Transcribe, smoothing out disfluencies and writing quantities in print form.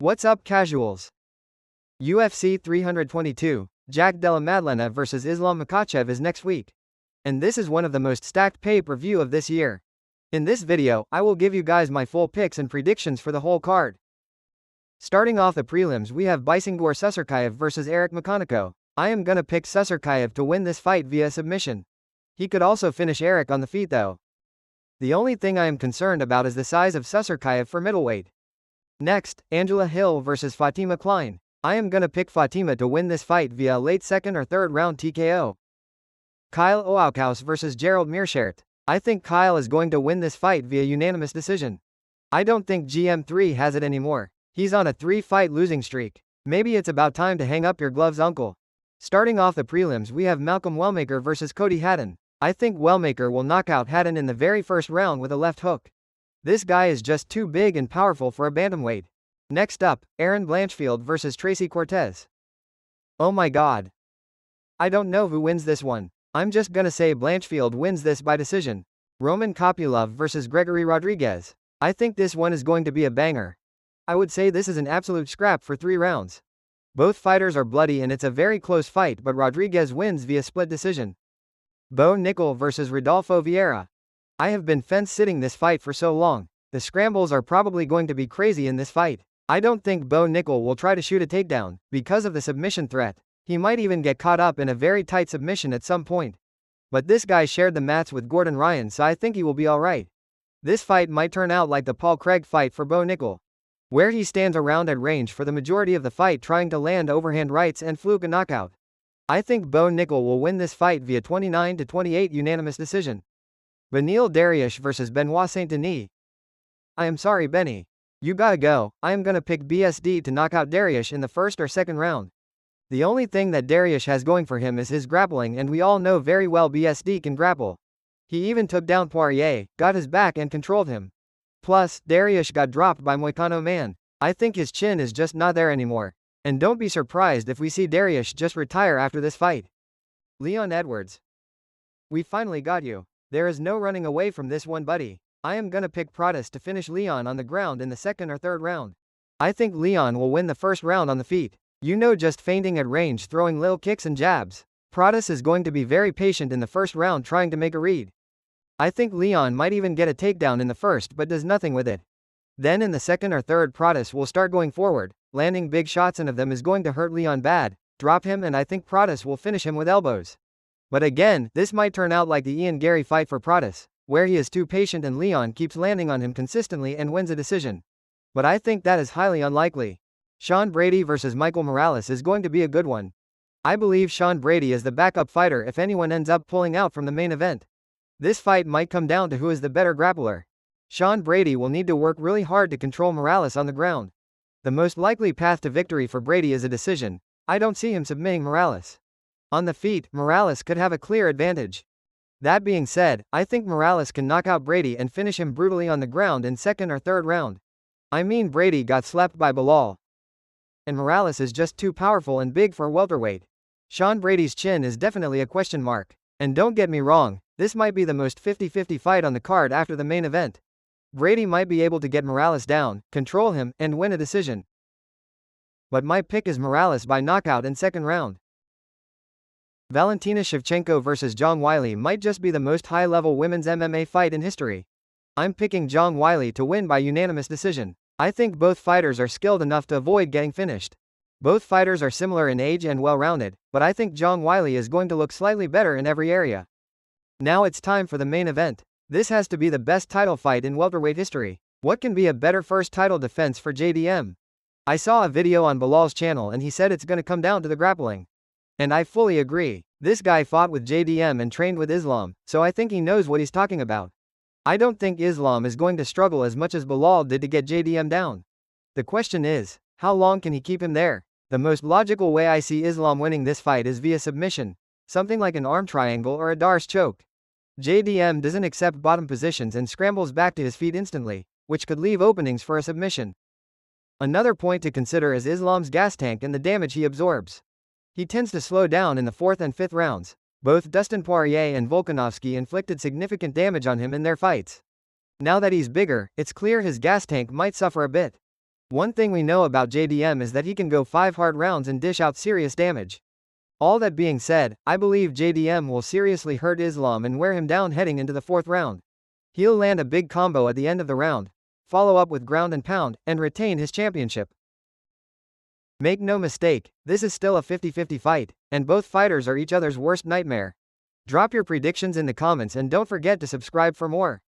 What's up, casuals? UFC 322, Della Maddalena vs Islam Makhachev is next week. And this is one of the most stacked pay-per-view of this year. In this video, I will give you guys my full picks and predictions for the whole card. Starting off the prelims, we have Bisingor Susarkayev vs Eric Makhachev. I am gonna pick Susarkayev to win this fight via submission. He could also finish Eric on the feet though. The only thing I am concerned about is the size of Susarkayev for middleweight. Next, Angela Hill vs Fatima Klein. I am gonna pick Fatima to win this fight via a late second or third round TKO. Kyle Oaukaus vs Gerald Meerschaert. I think Kyle is going to win this fight via unanimous decision. I don't think GM3 has it anymore. He's on a 3-fight losing streak. Maybe it's about time to hang up your gloves, uncle. Starting off the prelims, we have Malcolm Wellmaker vs Cody Haddon. I think Wellmaker will knock out Haddon in the very first round with a left hook. This guy is just too big and powerful for a bantamweight. Next up, Aaron Blanchfield vs Tracy Cortez. Oh my god. I don't know who wins this one. I'm just gonna say Blanchfield wins this by decision. Roman Kopylov vs Gregory Rodriguez. I think this one is going to be a banger. I would say this is an absolute scrap for 3 rounds. Both fighters are bloody and it's a very close fight, but Rodriguez wins via split decision. Bo Nickel vs Rodolfo Vieira. I have been fence-sitting this fight for so long. The scrambles are probably going to be crazy in this fight. I don't think Bo Nickel will try to shoot a takedown, because of the submission threat. He might even get caught up in a very tight submission at some point. But this guy shared the mats with Gordon Ryan, so I think he will be alright. This fight might turn out like the Paul Craig fight for Bo Nickel, where he stands around at range for the majority of the fight trying to land overhand rights and fluke a knockout. I think Bo Nickel will win this fight via 29-28 unanimous decision. Beneil Dariush vs Benoit Saint-Denis. I am sorry, Benny. You gotta go. I am gonna pick BSD to knock out Dariush in the first or second round. The only thing that Dariush has going for him is his grappling, and we all know very well BSD can grapple. He even took down Poirier, got his back and controlled him. Plus, Dariush got dropped by Moicano Man. I think his chin is just not there anymore. And don't be surprised if we see Dariush just retire after this fight. Leon Edwards. We finally got you. There is no running away from this one, buddy. I am gonna pick Pratis to finish Leon on the ground in the second or third round. I think Leon will win the first round on the feet. You know, just feinting at range, throwing little kicks and jabs. Pratis is going to be very patient in the first round trying to make a read. I think Leon might even get a takedown in the first but does nothing with it. Then in the second or third, Pratis will start going forward, landing big shots, and of them is going to hurt Leon bad, drop him, and I think Pratis will finish him with elbows. But again, this might turn out like the Ian Gary fight for Pratis, where he is too patient and Leon keeps landing on him consistently and wins a decision. But I think that is highly unlikely. Sean Brady vs Michael Morales is going to be a good one. I believe Sean Brady is the backup fighter if anyone ends up pulling out from the main event. This fight might come down to who is the better grappler. Sean Brady will need to work really hard to control Morales on the ground. The most likely path to victory for Brady is a decision. I don't see him submitting Morales. On the feet, Morales could have a clear advantage. That being said, I think Morales can knock out Brady and finish him brutally on the ground in second or third round. I mean, Brady got slapped by Bilal, and Morales is just too powerful and big for a welterweight. Sean Brady's chin is definitely a question mark. And don't get me wrong, this might be the most 50-50 fight on the card after the main event. Brady might be able to get Morales down, control him, and win a decision. But my pick is Morales by knockout in second round. Valentina Shevchenko vs Zhang Weili might just be the most high-level women's MMA fight in history. I'm picking Zhang Weili to win by unanimous decision. I think both fighters are skilled enough to avoid getting finished. Both fighters are similar in age and well-rounded, but I think Zhang Weili is going to look slightly better in every area. Now it's time for the main event. This has to be the best title fight in welterweight history. What can be a better first title defense for JDM? I saw a video on Bilal's channel and he said it's gonna come down to the grappling. And I fully agree. This guy fought with JDM and trained with Islam, so I think he knows what he's talking about. I don't think Islam is going to struggle as much as Bilal did to get JDM down. The question is, how long can he keep him there? The most logical way I see Islam winning this fight is via submission, something like an arm triangle or a Darce choke. JDM doesn't accept bottom positions and scrambles back to his feet instantly, which could leave openings for a submission. Another point to consider is Islam's gas tank and the damage he absorbs. He tends to slow down in the fourth and fifth rounds. Both Dustin Poirier and Volkanovski inflicted significant damage on him in their fights. Now that he's bigger, it's clear his gas tank might suffer a bit. One thing we know about JDM is that he can go 5 hard rounds and dish out serious damage. All that being said, I believe JDM will seriously hurt Islam and wear him down heading into the 4th round. He'll land a big combo at the end of the round, follow up with ground and pound, and retain his championship. Make no mistake, this is still a 50-50 fight, and both fighters are each other's worst nightmare. Drop your predictions in the comments and don't forget to subscribe for more.